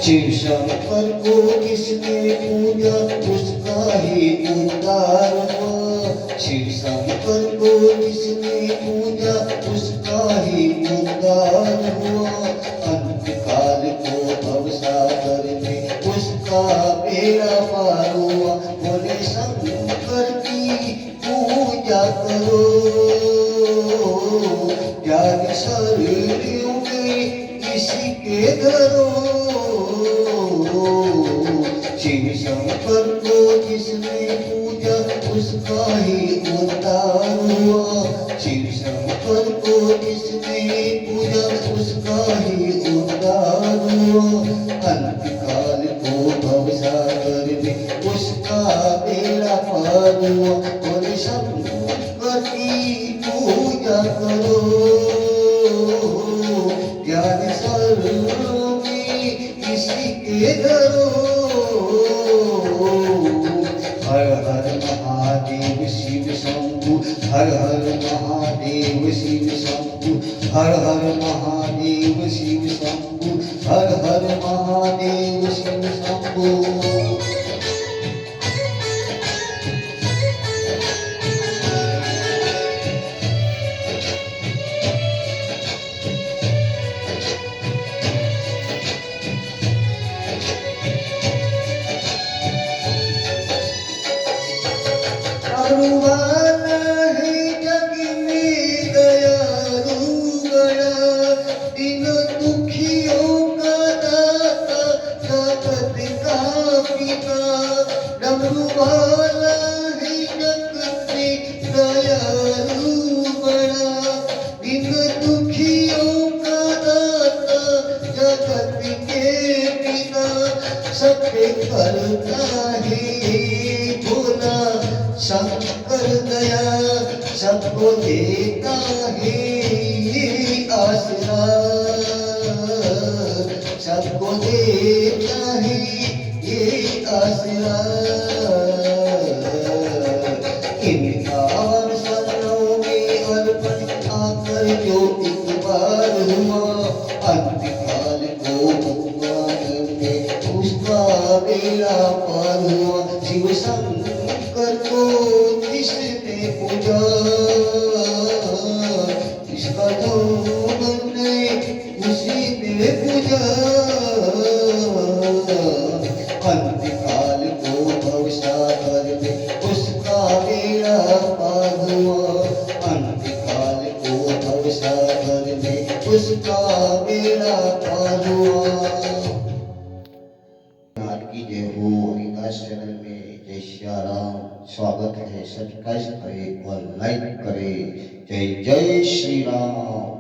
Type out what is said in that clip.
शिव शंकर को किसने पूजा उसका ही उद्धार हुआ। शिव शंकर को किसने पूजा उसका ही उद्धार हुआ। अंतकाल को भवसागर में उसका बेड़ा पार हुआ। बोले शंकर की पूजा करो, ज्ञान शरीर में इसी के धरो। शिव शंकर को जिसने पूजा उसका ही उद्धार हुआ। शिव शंकर को जिसने पूजा उसका ही उद्धार हुआ। अंतकाल को भवसागर में उसका बेड़ा पार हुआ। बोले शंकर की पूजा करो, ज्ञान सर्व में इसी के धरो। हर हर महादेव शिव शंभु, हर हर महादेव शिव शंभु, हर हर महादेव शिव शंभु, हर हर महादेव शिव शंभु। वाला है जग में दयालु बड़ा, दिन दुखियों का दाता जगत का पिता। डमरू वाला है जग में दयालु बड़ा, दिन दुखियों का दाता जगत के पिता। सबके करता है भोला शंकर दया, सबको देता है आसरा, सबको देता है ये आसरा। इनका शरणों में अर्पण आकर जो एक बार हुआ। अंतकाल को भगवान में उसका बेड़ा पार हुआ। शिव शंकर को किसने पूजा, इसका जो बने उसी ने पूजा। अंतकाल को भवसागर में उसका बेड़ा पार हुआ। अंतकाल को भवसागर में उसका बेड़ा पार हुआ। की जय हो। हरिदास चैनल में जय श्री राम, स्वागत है। सब्सक्राइब करें और लाइक करें। जय जय श्री राम।